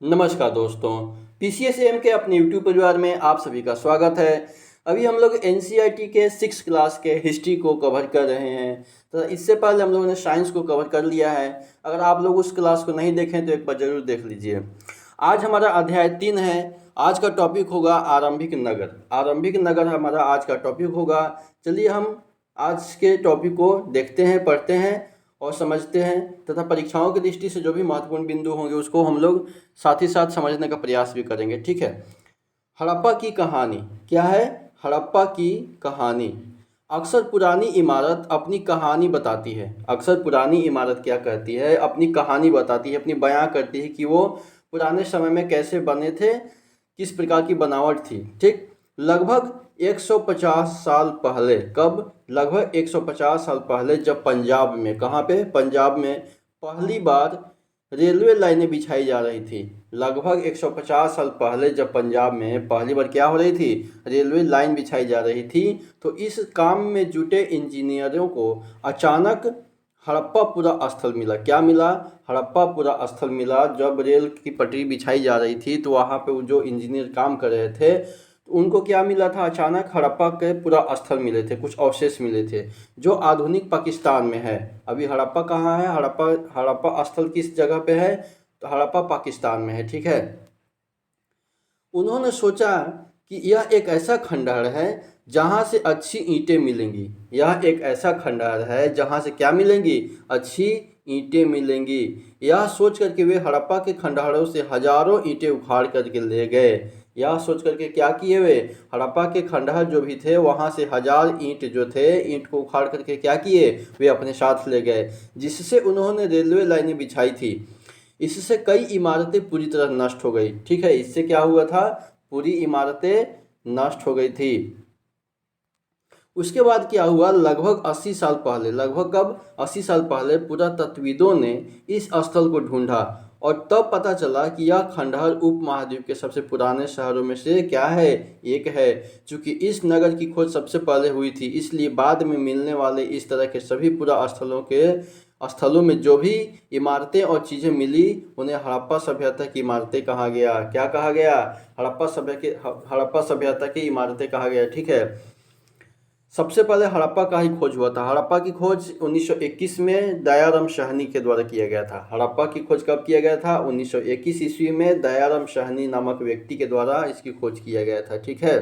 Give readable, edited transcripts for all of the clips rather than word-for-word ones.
नमस्कार दोस्तों। पीसीएसएम के अपने यूट्यूब परिवार में आप सभी का स्वागत है। अभी हम लोग एनसीईआरटी के 6th क्लास के हिस्ट्री को कवर कर रहे हैं। तो इससे पहले हम लोगों ने साइंस को कवर कर लिया है। अगर आप लोग उस क्लास को नहीं देखें तो एक बार ज़रूर देख लीजिए। आज हमारा अध्याय 3 है। आज का टॉपिक होगा आरंभिक नगर। आरंभिक नगर हमारा आज का टॉपिक होगा। चलिए हम आज के टॉपिक को देखते हैं, पढ़ते हैं और समझते हैं तथा परीक्षाओं की दृष्टि से जो भी महत्वपूर्ण बिंदु होंगे उसको हम लोग साथ ही साथ समझने का प्रयास भी करेंगे। ठीक है। हड़प्पा की कहानी क्या है? हड़प्पा की कहानी। अक्सर पुरानी इमारत अपनी कहानी बताती है। अक्सर पुरानी इमारत क्या करती है? अपनी कहानी बताती है, अपनी बयां करती है कि वो पुराने समय में कैसे बने थे, किस प्रकार की बनावट थी। ठीक। लगभग 150 साल पहले, कब? लगभग 150 साल पहले, जब पंजाब में, कहाँ पे? पंजाब में पहली बार रेलवे लाइनें बिछाई जा रही थी। लगभग 150 साल पहले जब पंजाब में पहली बार क्या हो रही थी? रेलवे लाइन बिछाई जा रही थी। तो इस काम में जुटे इंजीनियरों को अचानक हड़प्पापुरा स्थल मिला। क्या मिला? हड़प्पापुरा स्थल मिला। जब रेल की पटरी बिछाई जा रही थी तो वहाँ पे जो इंजीनियर काम कर रहे थे तो उनको क्या मिला था? अचानक हड़प्पा के पूरा स्थल मिले थे, कुछ अवशेष मिले थे जो आधुनिक पाकिस्तान में है। अभी हड़प्पा कहाँ है? हड़प्पा हड़प्पा स्थल किस जगह पे है? तो हड़प्पा पाकिस्तान में है। ठीक है। उन्होंने सोचा कि यह एक ऐसा खंडहर है जहाँ से अच्छी ईंटें मिलेंगी। यह एक ऐसा खंडहर है जहाँ से क्या मिलेंगी? अच्छी ईंटें मिलेंगी। यह सोच करके वे हड़प्पा के खंडहरों से हजारों ईंटें उखाड़ करके ले गए। यह सोच करके क्या किए वे? हड़प्पा के खंडहर जो भी थे वहाँ से 1000 ईंट जो थे, ईंट को उखाड़ करके क्या किए? वे अपने साथ ले गए, जिससे उन्होंने रेलवे लाइनें बिछाई थी। इससे कई इमारतें पूरी तरह नष्ट हो गई। ठीक है। इससे क्या हुआ था? पूरी इमारतें नष्ट हो गई थी। उसके बाद क्या हुआ? लगभग 80 साल पहले, लगभग कब? 80 साल पहले पुरातत्वविदों ने इस स्थल को ढूंढा और तब पता चला कि यह खंडहर उपमहाद्वीप के सबसे पुराने शहरों में से क्या है? एक है। चूंकि इस नगर की खोज सबसे पहले हुई थी, इसलिए बाद में मिलने वाले इस तरह के सभी पुरा स्थलों में जो भी इमारतें और चीज़ें मिली उन्हें हड़प्पा सभ्यता की इमारतें कहा गया। क्या कहा गया? हड़प्पा सभ्यता की इमारतें कहा गया। ठीक है। सबसे पहले हड़प्पा का ही खोज हुआ था। हड़प्पा की खोज 1921 में दयाराम साहनी के द्वारा किया गया था। हड़प्पा की खोज कब किया गया था? 1921 ईस्वी में दयाराम साहनी नामक व्यक्ति के द्वारा इसकी खोज किया गया था। ठीक है।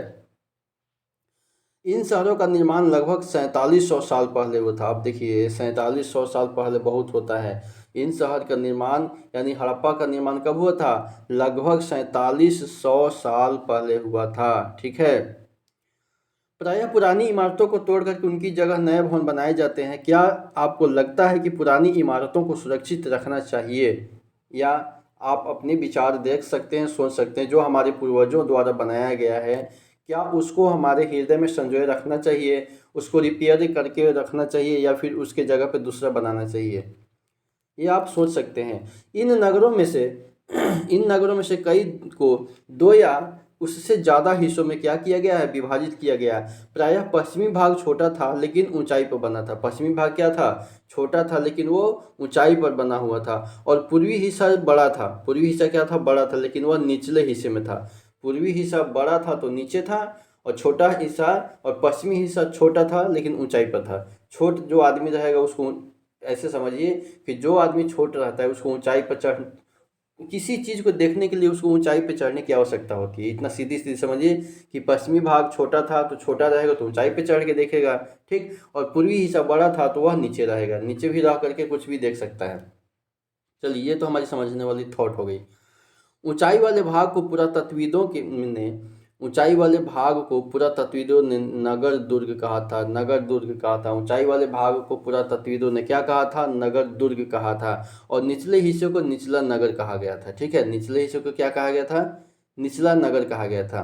इन शहरों का निर्माण लगभग 4700 साल पहले हुआ था। अब देखिए 4700 साल पहले बहुत होता है। इन शहर का निर्माण यानी हड़प्पा का निर्माण कब हुआ था? लगभग 4700 साल पहले हुआ था। ठीक है। प्रायः पुरानी इमारतों को तोड़ करके उनकी जगह नए भवन बनाए जाते हैं। क्या आपको लगता है कि पुरानी इमारतों को सुरक्षित रखना चाहिए? या आप अपने विचार देख सकते हैं, सोच सकते हैं जो हमारे पूर्वजों द्वारा बनाया गया है, क्या उसको हमारे हृदय में संजोए रखना चाहिए, उसको रिपेयर करके रखना चाहिए या फिर उसके जगह पे दूसरा बनाना चाहिए? ये आप सोच सकते हैं। इन नगरों में से इन नगरों में से कई को दो या उससे ज़्यादा हिस्सों में क्या किया गया है? विभाजित किया गया है। प्रायः पश्चिमी भाग छोटा था लेकिन ऊंचाई पर बना था। पश्चिमी भाग क्या था? छोटा था लेकिन वो ऊंचाई पर बना हुआ था। और पूर्वी हिस्सा बड़ा था। पूर्वी हिस्सा क्या था? बड़ा था लेकिन वह निचले हिस्से में था। पूर्वी हिस्सा बड़ा था तो नीचे था, और छोटा हिस्सा और पश्चिमी हिस्सा छोटा था लेकिन ऊंचाई पर था। छोट जो आदमी रहेगा उसको ऐसे समझिए कि जो आदमी छोट रहता है उसको ऊंचाई पर चढ़ किसी चीज़ को देखने के लिए उसको ऊंचाई पे चढ़ने की आवश्यकता होती है। इतना सीधी सीधी समझिए कि पश्चिमी भाग छोटा था तो छोटा रहेगा तो ऊंचाई पे चढ़ के देखेगा। ठीक। और पूर्वी हिस्सा बड़ा था तो वह नीचे रहेगा, नीचे भी रह करके कुछ भी देख सकता है। चलिए ये तो हमारी समझने वाली थॉट हो गई। ऊंचाई वाले भाग को पुरातत्वविदों के ने ऊंचाई वाले भाग को पुरातत्वविदों ने नगर दुर्ग कहा था। नगर दुर्ग कहा था। ऊंचाई वाले भाग को पुरातत्वविदों ने क्या कहा था? नगर दुर्ग कहा था। और निचले हिस्से को निचला नगर कहा गया था। ठीक है। निचले हिस्से को क्या कहा गया था? निचला नगर कहा गया था।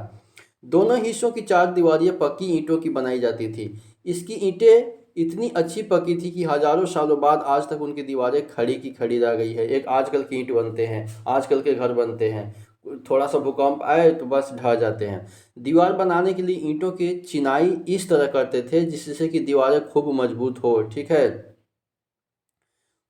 दोनों हिस्सों की चार दीवारियां पक्की ईंटों की बनाई जाती थी। इसकी ईंटें इतनी अच्छी पकी थी कि हजारों सालों बाद आज तक उनकी दीवारें खड़ी की खड़ी रह गई है। एक आजकल की ईंट बनते हैं, आजकल के घर बनते हैं, थोड़ा सा भूकंप आए तो बस ढह जाते हैं। दीवार बनाने के लिए ईंटों की चिनाई इस तरह करते थे जिससे कि दीवारें खूब मजबूत हो। ठीक है।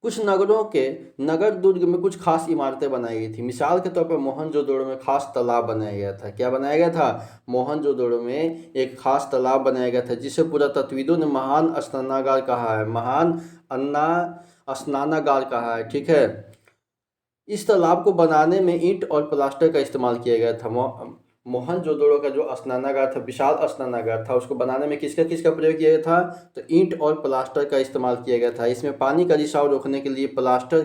कुछ नगरों के नगर दुर्ग में कुछ खास इमारतें बनाई गई थी। मिसाल के तौर पर मोहनजोदड़ो में खास तालाब बनाया गया था। क्या बनाया गया था? मोहनजोदड़ो में एक खास तालाब बनाया गया था, जिसे पुरातत्वविदों ने महान स्नानागार कहा है, महान अन्ना स्नानागार कहा है। ठीक है। इस तालाब को बनाने में ईंट और प्लास्टर का इस्तेमाल किया गया था। मोहनजोदड़ो का जो स्नानागार था, विशाल स्नानागार था, उसको बनाने में किसका किसका प्रयोग किया गया था? तो ईंट और प्लास्टर का इस्तेमाल किया गया था। इसमें पानी का रिसाव रोकने के लिए प्लास्टर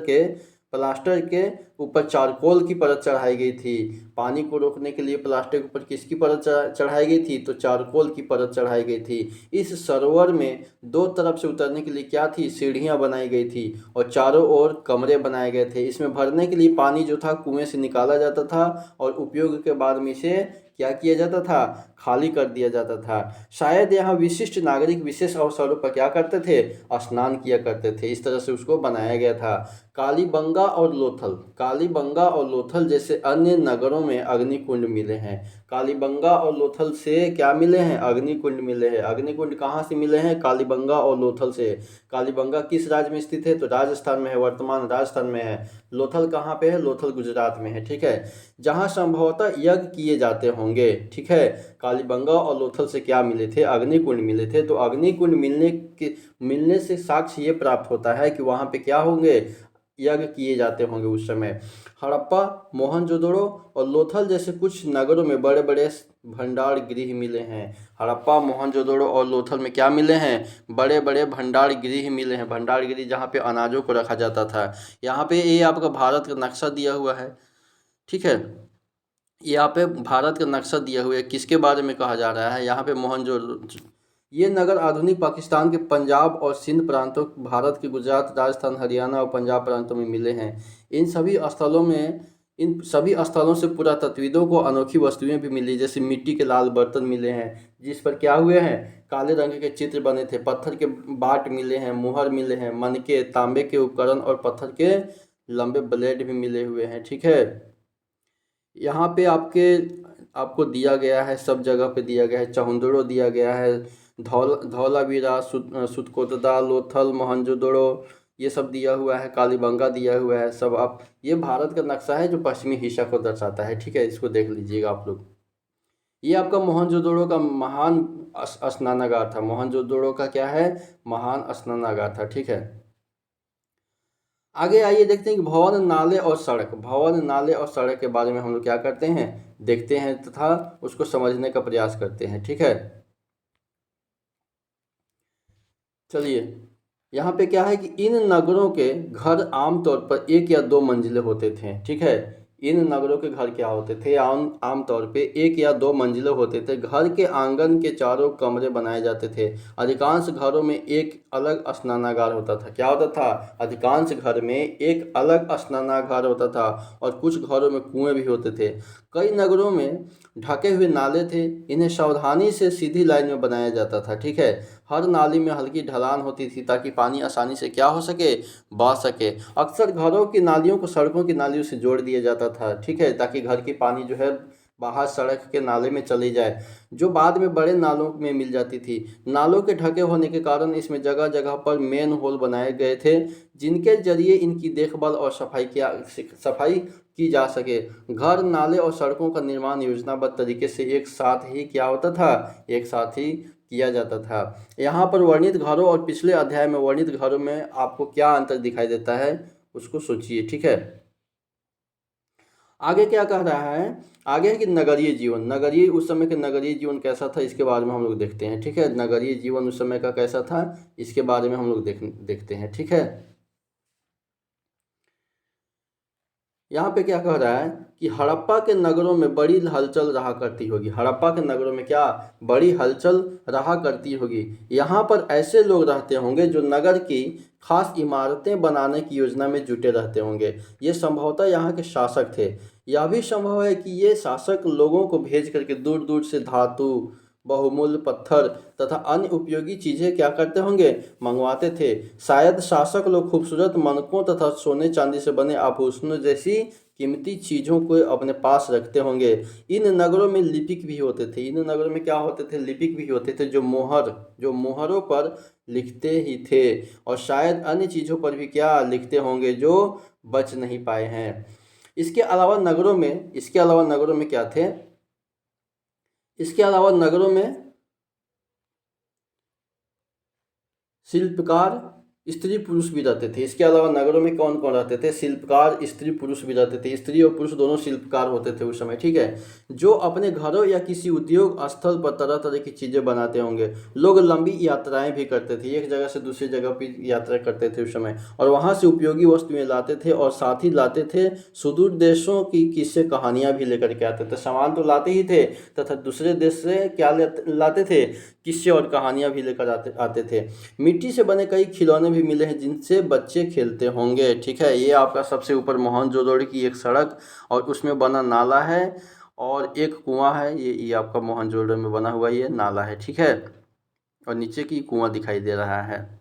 के ऊपर चारकोल की परत चढ़ाई गई थी। पानी को रोकने के लिए प्लास्टर के ऊपर किसकी परत चढ़ाई गई थी? तो चारकोल की परत चढ़ाई गई थी। इस सरोवर में दो तरफ से उतरने के लिए क्या थी? सीढ़ियां बनाई गई थी और चारों ओर कमरे बनाए गए थे। इसमें भरने के लिए पानी जो था कुएं से निकाला जाता था और उपयोग के बाद में इसे क्या किया जाता था? खाली कर दिया जाता था। शायद यहाँ विशिष्ट नागरिक विशेष अवसरों पर क्या करते थे? स्नान किया करते थे। इस तरह से उसको बनाया गया था। कालीबंगा और लोथल जैसे अन्य नगरों में अग्निकुंड मिले हैं। कालीबंगा और लोथल से क्या मिले हैं? अग्निकुंड मिले हैं। अग्निकुंड कहाँ से मिले हैं? कालीबंगा और लोथल से। कालीबंगा किस राज्य में स्थित है? तो राजस्थान में है, वर्तमान राजस्थान में है। लोथल कहाँ पे है? लोथल गुजरात में है। ठीक है। जहाँ संभवतः यज्ञ किए जाते होंगे। ठीक है। कालीबंगा और लोथल से क्या मिले थे? अग्निकुंड मिले थे। तो अग्निकुंड मिलने से साक्ष्य ये प्राप्त होता है कि वहाँ पे क्या होंगे? यज्ञ किए जाते होंगे उस समय। हड़प्पा, मोहनजोदड़ो और लोथल जैसे कुछ नगरों में बड़े बड़े भंडार गृह मिले हैं। हड़प्पा, मोहनजोदड़ो और लोथल में क्या मिले हैं? बड़े बड़े भंडार गृह मिले हैं। भंडार गृह जहाँ पे अनाजों को रखा जाता था। यहाँ पे ये आपका भारत का नक्शा दिया हुआ है। ठीक है। यहाँ पे भारत का नक्शा दिया हुआ है। किसके बारे में कहा जा रहा है? यहाँ पे ये नगर आधुनिक पाकिस्तान के पंजाब और सिंध प्रांतों, भारत के गुजरात, राजस्थान, हरियाणा और पंजाब प्रांतों में मिले हैं। इन सभी स्थलों से पुरातत्वविदों को अनोखी वस्तुएं भी मिली, जैसे मिट्टी के लाल बर्तन मिले हैं जिस पर क्या हुए हैं? काले रंग के चित्र बने थे। पत्थर के बाट मिले हैं, मुहर मिले हैं, मनके, तांबे के उपकरण और पत्थर के लंबे ब्लेड भी मिले हुए हैं। ठीक है। यहाँ पे आपको दिया गया है, सब जगह पे दिया गया है। चहुंदड़ो दिया गया है, धौलावीरा, सुतकोतदा, लोथल, मोहनजोदड़ो, ये सब दिया हुआ है। कालीबंगा दिया हुआ है। सब आप, ये भारत का नक्शा है जो पश्चिमी हिस्सा को दर्शाता है। ठीक है। इसको देख लीजिएगा आप लोग। ये आपका मोहनजोदड़ो का महान स्नानागार था। मोहनजोदड़ो का क्या है? महान स्नानागार था। ठीक है। आगे आइए देखते हैं कि भवन, नाले और सड़क के बारे में हम लोग क्या करते हैं? देखते हैं तथा उसको समझने का प्रयास करते हैं। ठीक है। चलिए, यहाँ पे क्या है कि इन नगरों के घर आमतौर पर एक या दो मंजिले होते थे। ठीक है। इन नगरों के घर क्या होते थे? आमतौर पे एक या दो मंजिले होते थे। घर के आंगन के चारों कमरे बनाए जाते थे। अधिकांश घरों में एक अलग स्नानागार होता था। क्या होता था? अधिकांश घर में एक अलग स्नानागार होता था और कुछ घरों में कुएं भी होते थे। कई नगरों में ढके हुए नाले थे। इन्हें सावधानी से सीधी लाइन में बनाया जाता था। ठीक है। हर नाली में हल्की ढलान होती थी ताकि पानी आसानी से क्या हो सके? बह सके। अक्सर घरों की नालियों को सड़कों की नालियों से जोड़ दिया जाता था। ठीक है। ताकि घर की पानी जो है बाहर सड़क के नाले में चली जाए, जो बाद में बड़े नालों में मिल जाती थी। नालों के ढके होने के कारण इसमें जगह जगह पर मेन होल बनाए गए थे, जिनके जरिए इनकी देखभाल और सफाई की जा सके। घर, नाले और सड़कों का निर्माण योजनाबद्ध तरीके से एक साथ ही क्या होता था? एक साथ ही किया जाता था। यहाँ पर वर्णित घरों और पिछले अध्याय में वर्णित घरों में आपको क्या अंतर दिखाई देता है, उसको सोचिए। ठीक है। आगे क्या कह रहा है? आगे है कि उस समय के नगरीय जीवन कैसा था, इसके बारे में हम लोग देखते हैं। ठीक है। नगरीय जीवन उस समय का कैसा था, इसके बारे में हम लोग देखते हैं। ठीक है। यहाँ पे क्या कह रहा है कि हड़प्पा के नगरों में बड़ी हलचल रहा करती होगी। हड़प्पा के नगरों में क्या? बड़ी हलचल रहा करती होगी। यहाँ पर ऐसे लोग रहते होंगे जो नगर की खास इमारतें बनाने की योजना में जुटे रहते होंगे। ये संभवतः यहाँ के शासक थे। यह भी संभव है कि ये शासक लोगों को भेज करके दूर दूर से धातु, बहुमूल्य पत्थर तथा अन्य उपयोगी चीज़ें क्या करते होंगे? मंगवाते थे। शायद शासक लोग खूबसूरत मनकों तथा सोने चांदी से बने आभूषणों जैसी कीमती चीज़ों को अपने पास रखते होंगे। इन नगरों में लिपिक भी होते थे, इन नगरों में क्या होते थे, लिपिक भी होते थे, जो मोहरों पर लिखते ही थे, और शायद अन्य चीज़ों पर भी क्या लिखते होंगे जो बच नहीं पाए हैं। इसके अलावा नगरों में क्या थे, इसके अलावा नगरों में शिल्पकार स्त्री पुरुष भी रहते थे। इसके अलावा नगरों में कौन कौन रहते थे, शिल्पकार स्त्री पुरुष भी रहते थे, स्त्री और पुरुष दोनों शिल्पकार होते थे उस समय, ठीक है, जो अपने घरों या किसी उद्योग स्थल पर तरह तरह की चीज़ें बनाते होंगे। लोग लंबी यात्राएं भी करते थे, एक जगह से दूसरी जगह पर यात्रा करते थे उस समय, और वहाँ से उपयोगी वस्तुएं लाते थे, और साथ ही लाते थे सुदूर देशों की किस्से कहानियाँ भी लेकर के आते थे। सामान तो लाते ही थे, तथा दूसरे देश से क्या लाते थे, किस्से और कहानियाँ भी लेकर आते थे। मिट्टी से बने कई खिलौने भी मिले हैं जिनसे बच्चे खेलते होंगे, ठीक है। ये आपका सबसे ऊपर मोहनजोदड़ो की एक सड़क और उसमें बना नाला है, और एक कुआं है, ये आपका मोहनजोदड़ो में बना हुआ ये नाला है, ठीक है, और नीचे की कुआं दिखाई दे रहा है।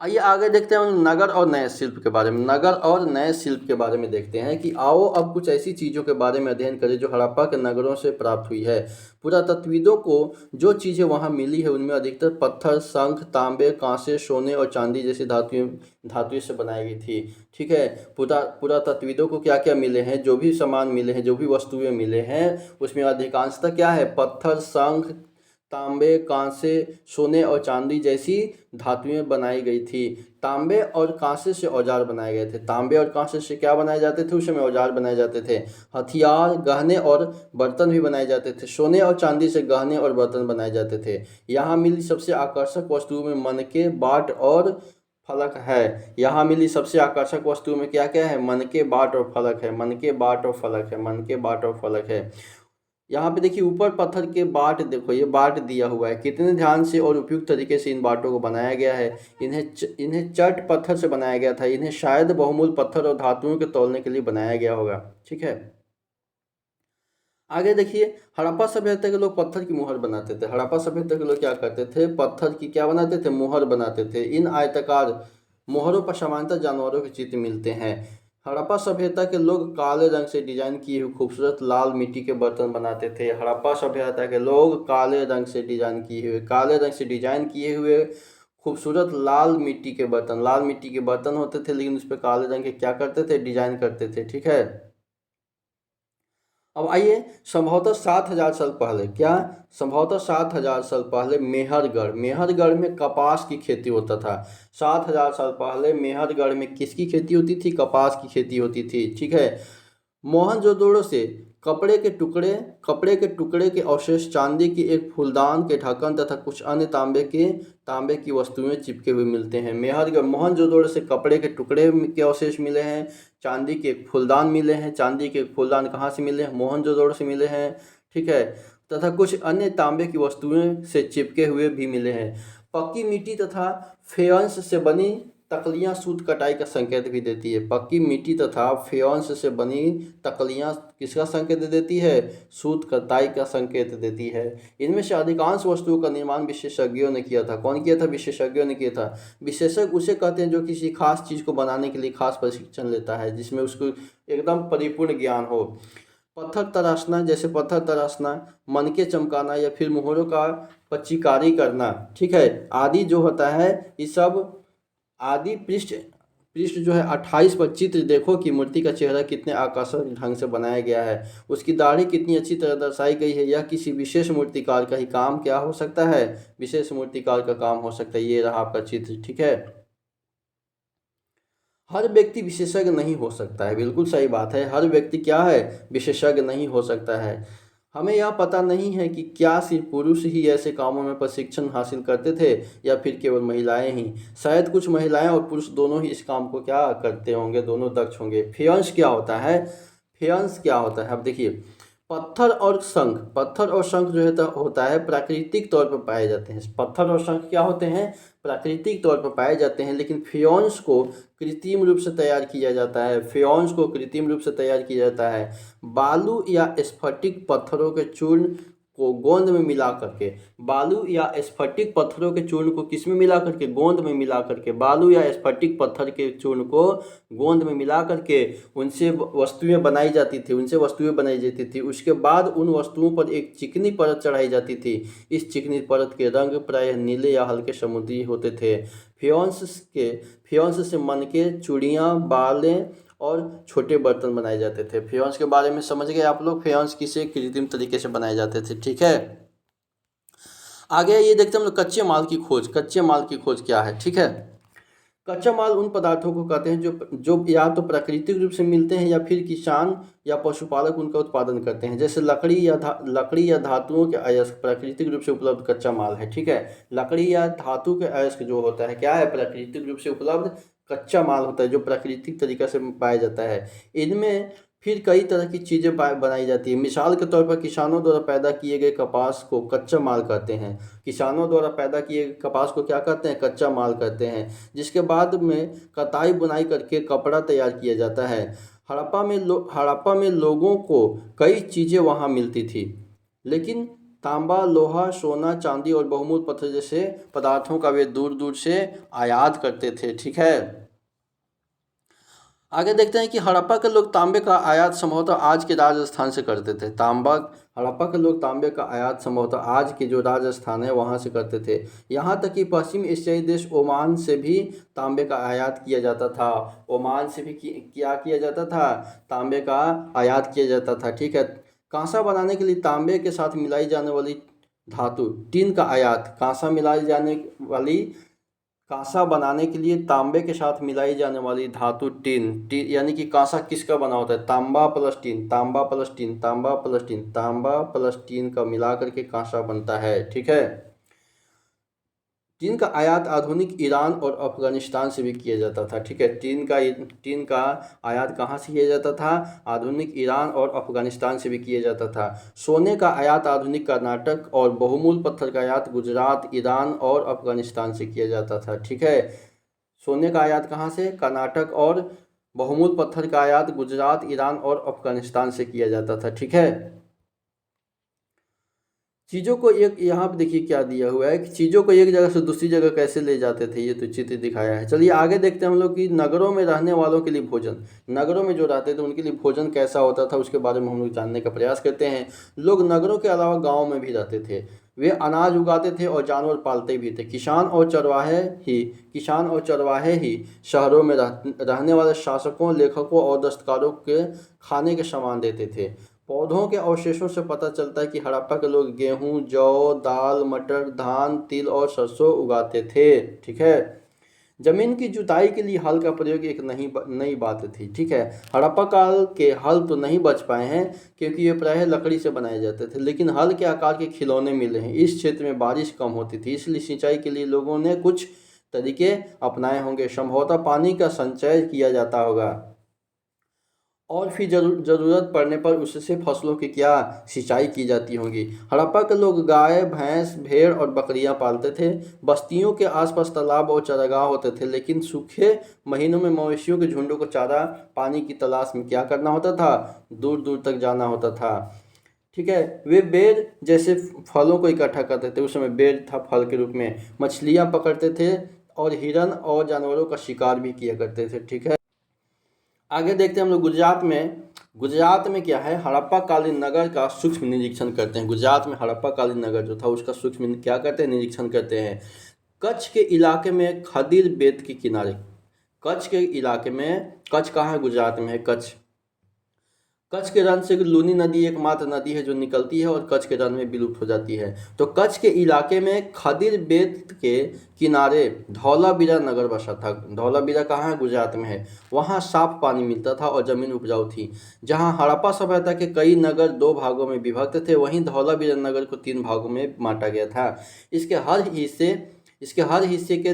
आइए आगे देखते हैं नगर और नए शिल्प के बारे में। नगर और नए शिल्प के बारे में देखते हैं कि आओ अब कुछ ऐसी चीज़ों के बारे में अध्ययन करें जो हड़प्पा के नगरों से प्राप्त हुई है। पुरातत्वविदों को जो चीज़ें वहां मिली है उनमें अधिकतर पत्थर, शंख, तांबे, कांसे, सोने और चांदी जैसी धातुएं से बनाई गई थी, ठीक है। पुरातत्वविदों को क्या क्या मिले हैं, जो भी सामान मिले हैं, जो भी वस्तुएं मिले हैं, उसमें अधिकांशतः क्या है, पत्थर, शंख, तांबे, कांसे, सोने और चांदी जैसी धातुएं बनाई गई थी। तांबे और कांसे से औजार बनाए गए थे। तांबे और कांसे से क्या बनाए जाते थे, उस समय औजार बनाए जाते थे। हथियार, गहने और बर्तन भी बनाए जाते थे। सोने और चांदी से गहने और बर्तन बनाए जाते थे। यहाँ मिली सबसे आकर्षक वस्तुओं में मनके, बाट और फलक है। यहाँ मिली सबसे आकर्षक वस्तुओं में क्या क्या है, मनके, बाट और फलक है। मनके, बाट और फलक है। मनके, बाट और फलक है। यहाँ पे देखिए ऊपर पत्थर के बाट, देखो ये बाट दिया हुआ है, कितने ध्यान से और उपयुक्त तरीके से इन बाटों को बनाया गया है। इन्हें चट पत्थर से बनाया गया था। इन्हें शायद बहुमूल्य पत्थर और धातुओं के तौलने के लिए बनाया गया होगा, ठीक है। आगे देखिए, हड़प्पा सभ्यता के लोग पत्थर की मुहर बनाते थे। हड़प्पा सभ्यता के लोग क्या करते थे, पत्थर की क्या बनाते थे, मुहर बनाते थे। इन आयताकार मुहरों पर सामान्यतः जानवरों के चित्र मिलते हैं। हड़प्पा सभ्यता के लोग काले रंग से डिजाइन किए हुए खूबसूरत लाल मिट्टी के बर्तन बनाते थे। हड़प्पा सभ्यता के लोग काले रंग से डिजाइन किए हुए खूबसूरत लाल मिट्टी के बर्तन होते थे, लेकिन उस पर काले रंग के क्या करते थे, डिजाइन करते थे, ठीक है। अब आइए, संभवतः 7,000 साल पहले संभवतः 7,000 साल पहले मेहरगढ़ में कपास की खेती होता था। 7,000 साल पहले मेहरगढ़ में किसकी खेती होती थी, कपास की खेती होती थी, ठीक है। मोहनजोदड़ो से कपड़े के टुकड़े के अवशेष, चांदी की एक फूलदान के ढक्कन तथा कुछ अन्य तांबे की वस्तुएं चिपके हुए मिलते हैं। मोहनजोदड़ो से कपड़े के टुकड़े के अवशेष मिले हैं, चांदी के एक फूलदान मिले हैं। चांदी के एक फूलदान कहाँ से मिले हैं, मोहनजोदड़ो से मिले हैं, ठीक है, तथा कुछ अन्य तांबे की वस्तुएं से चिपके हुए भी मिले हैं। पक्की मिट्टी तथा फेयंस से बनी तकलियाँ सूत कटाई का संकेत भी देती है। पक्की मिट्टी तथा फेयंस से बनी तकलियाँ किसका संकेत देती है, सूत कटाई का संकेत देती है। इनमें से अधिकांश वस्तुओं का निर्माण विशेषज्ञों ने किया था। कौन किया था, विशेषज्ञों ने किया था। विशेषज्ञ उसे कहते हैं जो किसी खास चीज़ को बनाने के लिए खास प्रशिक्षण लेता है, जिसमें उसको एकदम परिपूर्ण ज्ञान हो। पत्थर तराशना, मनके चमकाना या फिर मोहरों का पच्चीकारी करना, ठीक है, आदि जो होता है, ये सब आदि पृष्ठ जो है 28 पर चित्र देखो कि मूर्ति का चेहरा कितने आकर्षक ढंग से बनाया गया है, उसकी दाढ़ी कितनी अच्छी तरह दर्शाई गई है। यह किसी विशेष मूर्तिकार का ही काम क्या हो सकता है, विशेष मूर्तिकार का काम हो सकता है। ये रहा आपका चित्र, ठीक है। हर व्यक्ति विशेषज्ञ नहीं हो सकता है, बिल्कुल सही बात है। हर व्यक्ति क्या है, विशेषज्ञ नहीं हो सकता है। हमें यह पता नहीं है कि क्या सिर्फ पुरुष ही ऐसे कामों में प्रशिक्षण हासिल करते थे या फिर केवल महिलाएं ही। शायद कुछ महिलाएं और पुरुष दोनों ही इस काम को क्या करते होंगे, दोनों दक्ष होंगे। फेयंस क्या होता है, अब देखिए, पत्थर और शंख जो है होता है प्राकृतिक तौर पर पाए जाते हैं। पत्थर और शंख क्या होते हैं, प्राकृतिक तौर पर पाए जाते हैं, लेकिन फेयंस को कृत्रिम रूप से तैयार किया जाता है। बालू या स्फटिक पत्थरों के चूर्ण को गोंद में मिला करके, बालू या स्फटिक पत्थरों के चूर्ण को किस में मिला करके, गोंद में मिला करके, बालू या स्फटिक पत्थर के चूर्ण को गोंद में मिला करके उनसे वस्तुएं बनाई जाती थी, उसके बाद उन वस्तुओं पर एक चिकनी परत चढ़ाई जाती थी। इस चिकनी परत के रंग प्रायः नीले या हल्के समुद्री होते थे। फ्योन्स से मनके, चूड़ियाँ, बालें और छोटे बर्तन बनाए जाते थे। फ्योन्स के बारे में समझ गए आप लोग, फ्योन्स किसे कृत्रिम तरीके से बनाए जाते थे। ठीक है, आगे ये देखते हैं हम लोग कच्चे माल की खोज। कच्चे माल की खोज क्या है? ठीक है, कच्चा माल उन पदार्थों को कहते हैं जो या तो प्राकृतिक रूप से मिलते हैं या फिर किसान या पशुपालक उनका उत्पादन करते हैं। जैसे लकड़ी या धातुओं के अयस्क प्राकृतिक रूप से उपलब्ध कच्चा माल है। ठीक है, लकड़ी या धातु के अयस्क जो होता है क्या है? प्राकृतिक रूप से उपलब्ध कच्चा माल होता है जो प्राकृतिक तरीका से पाया जाता है। इनमें फिर कई तरह की चीज़ें बनाई जाती है। मिसाल के तौर पर किसानों द्वारा पैदा किए गए कपास को कच्चा माल कहते हैं। किसानों द्वारा पैदा किए गए कपास को क्या कहते हैं? कच्चा माल कहते हैं, जिसके बाद में कताई बुनाई करके कपड़ा तैयार किया जाता है। हड़प्पा में लोगों को कई चीज़ें वहाँ मिलती थी, लेकिन तांबा, लोहा, सोना, चांदी और बहुमूल्य पत्थर जैसे पदार्थों का वे दूर दूर से आयात करते थे। ठीक है, आगे देखते हैं कि हड़प्पा के लोग तांबे का आयात संभवतः आज के राजस्थान से करते थे। हड़प्पा के लोग तांबे का आयात संभवतः आज के जो राजस्थान है वहाँ से करते थे। यहाँ तक कि पश्चिम एशियाई देश ओमान से भी तांबे का आयात किया जाता था। ओमान से भी क्या किया जाता था? तांबे का आयात किया जाता था। ठीक है, कांसा बनाने के लिए तांबे के साथ मिलाई जाने वाली धातु टिन का आयात, कांसा बनाने के लिए तांबे के साथ मिलाई जाने वाली धातु टिन यानी कि कांसा किसका बना होता है? तांबा प्लस टिन, तांबा प्लस टिन, तांबा प्लस टिन, तांबा प्लस टिन का मिला करके कांसा बनता है। ठीक है, टिन का आयात आधुनिक ईरान और अफगानिस्तान से भी किया जाता था। ठीक है, टिन का आयात कहाँ से किया जाता था? आधुनिक ईरान और अफगानिस्तान से भी किया जाता था। सोने का आयात आधुनिक कर्नाटक और बहुमूल्य पत्थर का आयात गुजरात, ईरान और अफगानिस्तान से किया जाता था। ठीक है, सोने का आयात कहाँ से? कर्नाटक, और बहुमूल्य पत्थर का आयात गुजरात, ईरान और अफगानिस्तान से किया जाता था। ठीक है, चीज़ों को एक यहाँ पे देखिए क्या दिया हुआ है कि चीज़ों को एक जगह से दूसरी जगह कैसे ले जाते थे, ये तो चित्र दिखाया है। चलिए आगे देखते हैं हम लोग कि नगरों में रहने वालों के लिए भोजन, नगरों में जो रहते थे उनके लिए भोजन कैसा होता था उसके बारे में हम लोग जानने का प्रयास करते हैं। लोग नगरों के अलावा गाँव में भी रहते थे। वे अनाज उगाते थे और जानवर पालते भी थे। किसान और चरवाहे ही शहरों में रहने वाले शासकों, लेखकों और दस्तकारों के खाने के सामान देते थे। पौधों के अवशेषों से पता चलता है कि हड़प्पा के लोग गेहूं, जौ, दाल, मटर, धान, तिल और सरसों उगाते थे। ठीक है, जमीन की जुताई के लिए हल का प्रयोग एक नई बात थी। ठीक है, हड़प्पा काल के हल तो नहीं बच पाए हैं क्योंकि ये प्रायः लकड़ी से बनाए जाते थे, लेकिन हल के आकार के खिलौने मिले हैं। इस क्षेत्र में बारिश कम होती थी, इसलिए सिंचाई के लिए लोगों ने कुछ तरीके अपनाए होंगे। संभवतः पानी का संचय किया जाता होगा और फिर ज़रूरत पड़ने पर उससे फसलों की क्या सिंचाई की जाती होगी। हड़प्पा के लोग गाय, भैंस, भेड़ और बकरियां पालते थे। बस्तियों के आसपास तालाब और चारागाह होते थे, लेकिन सूखे महीनों में मवेशियों के झुंडों को चारा पानी की तलाश में क्या करना होता था? दूर दूर तक जाना होता था। ठीक है, वे बेर जैसे फलों को इकट्ठा करते थे। उस समय बेर था फल के रूप में। मछलियाँ पकड़ते थे और हिरन और जानवरों का शिकार भी किया करते थे। ठीक है, आगे देखते हैं हम लोग गुजरात में क्या है? हड़प्पा कालीन नगर का सूक्ष्म निरीक्षण करते हैं। गुजरात में हड़प्पा कालीन नगर जो था उसका सूक्ष्म क्या करते हैं? निरीक्षण करते हैं। कच्छ के इलाके में खदीर बेट के किनारे, कच्छ के इलाके में, कच्छ कहाँ है? गुजरात में है कच्छ। कच्छ के रण से लूनी नदी एकमात्र नदी है जो निकलती है और कच्छ के रण में विलुप्त हो जाती है। तो कच्छ के इलाके में खदीर बेट के किनारे धौलावीरा नगर बसा था। धौलावीरा कहाँ है? गुजरात में है। वहाँ साफ पानी मिलता था और ज़मीन उपजाऊ थी। जहाँ हड़प्पा सभ्यता के कई नगर 2 भागों में विभक्त थे, वहीं धौलावीरा नगर को 3 भागों में बांटा गया था। इसके हर हिस्से के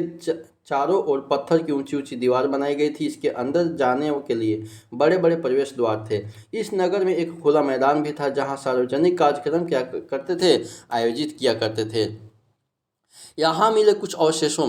चारों ओर पत्थर की ऊंची ऊंची दीवार बनाई गई थी। इसके अंदर जाने के लिए बड़े बड़े प्रवेश द्वार थे। इस नगर में एक खुला मैदान भी था जहां सार्वजनिक कार्यक्रम क्या करते थे? आयोजित किया करते थे। यहाँ मिले कुछ अवशेषों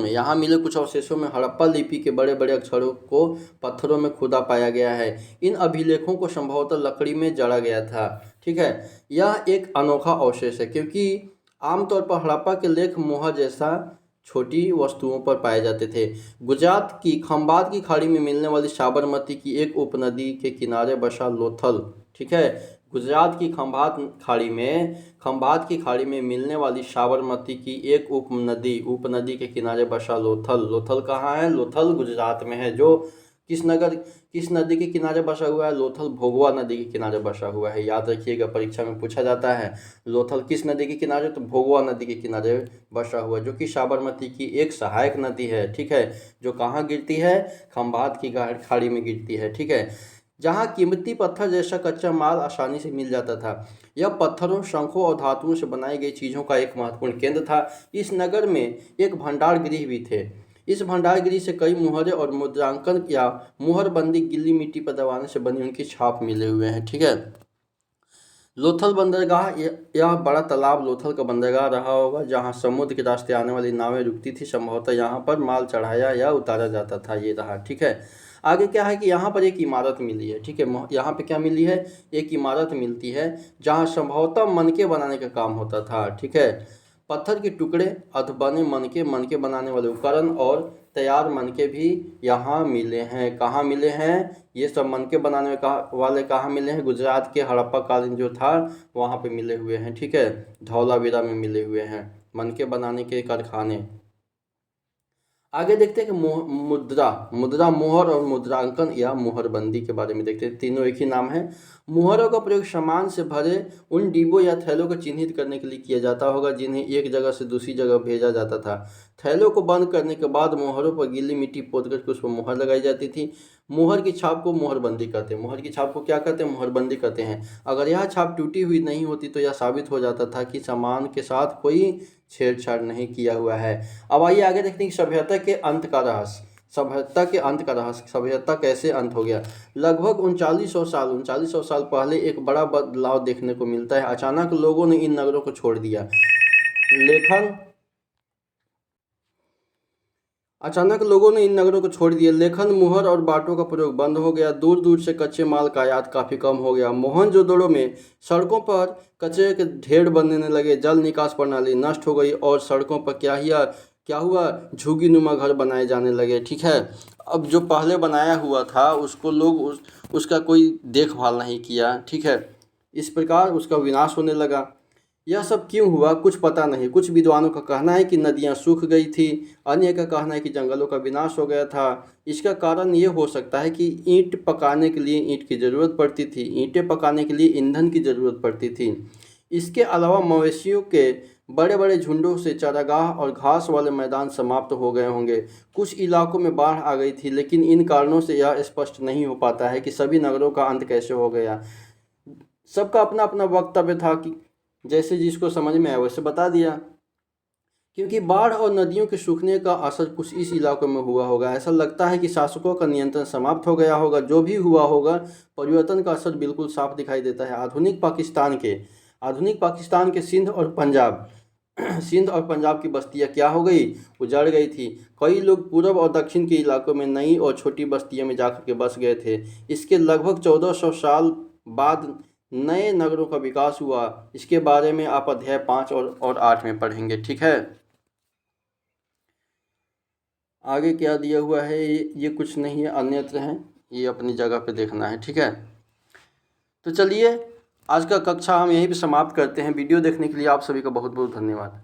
में हड़प्पा लिपि के बड़े बड़े अक्षरों को पत्थरों में खुदा पाया गया है। इन अभिलेखों को संभवतः लकड़ी में जड़ा गया था। ठीक है, यह एक अनोखा अवशेष है क्योंकि आमतौर पर हड़प्पा के लेख मोहर जैसा छोटी वस्तुओं पर पाए जाते थे। गुजरात की खंभात की खाड़ी में मिलने वाली साबरमती की एक उपनदी के किनारे बसा लोथल, ठीक है, गुजरात की खंभात की खाड़ी में मिलने वाली साबरमती की एक उपनदी के किनारे बसा लोथल। लोथल कहाँ है? लोथल गुजरात में है। जो किस नदी के किनारे बसा हुआ है? लोथल भोगवा नदी के किनारे बसा हुआ है। याद रखिएगा, परीक्षा में पूछा जाता है। लोथल किस नदी के किनारे? तो भोगवा नदी के किनारे बसा हुआ, जो कि साबरमती की एक सहायक नदी है। ठीक है, जो कहाँ गिरती है? खंभात की खाड़ी में गिरती है। ठीक है, जहाँ कीमती पत्थर जैसा कच्चा माल आसानी से मिल जाता था। यह पत्थरों, शंखों और धातुओं से बनाई गई चीज़ों का एक महत्वपूर्ण केंद्र था। इस नगर में एक भंडार गृह भी थे। इस भंडार गृह से कई मुहरे और मुद्रांकन या मुहरबंदी गीली मिट्टी पर दबाने से बनी उनकी छाप मिले हुए हैं। ठीक है, लोथल बंदरगाह, यह बड़ा तालाब लोथल का बंदरगाह रहा होगा, जहां समुद्र के रास्ते आने वाली नावें रुकती थी। संभवतः यहां पर माल चढ़ाया या उतारा जाता था। ये रहा। ठीक है, आगे क्या है कि यहाँ पर एक इमारत मिली है। ठीक है, यहाँ पे क्या मिली है? एक इमारत मिलती है जहाँ संभवतः मनके बनाने का काम होता था। ठीक है, पत्थर के टुकड़े, अधबने मनके बनाने वाले उपकरण और तैयार मनके भी यहाँ मिले हैं। कहाँ मिले हैं? ये सब मनके बनाने वाले कहाँ मिले हैं? गुजरात के हड़प्पा कालीन जो था वहाँ पे मिले हुए हैं। ठीक है, धौलावीरा में मिले हुए हैं मनके बनाने के कारखाने। आगे देखते हैं कि मुद्रा, मोहर और मुद्रांकन या मोहरबंदी के बारे में देखते हैं। तीनों एक ही नाम है। मुहरों का प्रयोग सामान से भरे उन डिब्बों या थैलों को चिन्हित करने के लिए किया जाता होगा जिन्हें एक जगह से दूसरी जगह भेजा जाता था। थैलों को बंद करने के बाद मोहरों पर गीली मिट्टी पोत करके उस पर मोहर लगाई जाती थी। मोहर की छाप को मोहरबंदी कहते हैं। मोहर की छाप को क्या कहते हैं? मोहरबंदी कहते हैं। अगर यह छाप टूटी हुई नहीं होती तो यह साबित हो जाता था कि सामान के साथ कोई छेड़छाड़ नहीं किया हुआ है। अब आइए आगे देखते हैं कि सभ्यता के अंत का रहस्य। सभ्यता कैसे अंत हो गया? लगभग 3900 साल पहले एक बड़ा बदलाव देखने को मिलता है। अचानक लोगों ने इन नगरों को छोड़ दिया। लेखन, मुहर और बाटों का प्रयोग बंद हो गया। दूर दूर से कच्चे माल का आयात काफ़ी कम हो गया। मोहनजोदड़ो में सड़कों पर कचरे के ढेर बनने लगे। जल निकास प्रणाली नष्ट हो गई और सड़कों पर क्या हुआ? झुग्गी नुमा घर बनाए जाने लगे। ठीक है, अब जो पहले बनाया हुआ था उसको लोग उसका कोई देखभाल नहीं किया। ठीक है, इस प्रकार उसका विनाश होने लगा। यह सब क्यों हुआ? कुछ पता नहीं। कुछ विद्वानों का कहना है कि नदियाँ सूख गई थी, अन्य का कहना है कि जंगलों का विनाश हो गया था। इसका कारण ये हो सकता है कि ईंट पकाने के लिए ईंट की ज़रूरत पड़ती थी, ईंटें पकाने के लिए ईंधन की ज़रूरत पड़ती थी। इसके अलावा मवेशियों के बड़े बड़े झुंडों से चारागाह और घास वाले मैदान समाप्त हो गए होंगे। कुछ इलाकों में बाढ़ आ गई थी, लेकिन इन कारणों से यह स्पष्ट नहीं हो पाता है कि सभी नगरों का अंत कैसे हो गया। सबका अपना अपना वक्तव्य था कि जैसे जिसको समझ में आया वैसे बता दिया। क्योंकि बाढ़ और नदियों के सूखने का असर कुछ इस इलाकों में हुआ होगा। ऐसा लगता है कि शासकों का नियंत्रण समाप्त हो गया होगा। जो भी हुआ होगा, परिवर्तन का असर बिल्कुल साफ दिखाई देता है। आधुनिक पाकिस्तान के सिंध और पंजाब की बस्तियां क्या हो गई? उजड़ गई थी। कई लोग पूर्व और दक्षिण के इलाकों में नई और छोटी बस्तियों में जाकर के बस गए थे। इसके लगभग 1400 साल बाद नए नगरों का विकास हुआ। इसके बारे में आप अध्याय 5 और 8 में पढ़ेंगे। ठीक है, आगे क्या दिया हुआ है ये कुछ नहीं है, अन्यत्र हैं, ये अपनी जगह पे देखना है। ठीक है, तो चलिए आज का कक्षा हम यहीं पे समाप्त करते हैं। वीडियो देखने के लिए आप सभी का बहुत बहुत धन्यवाद।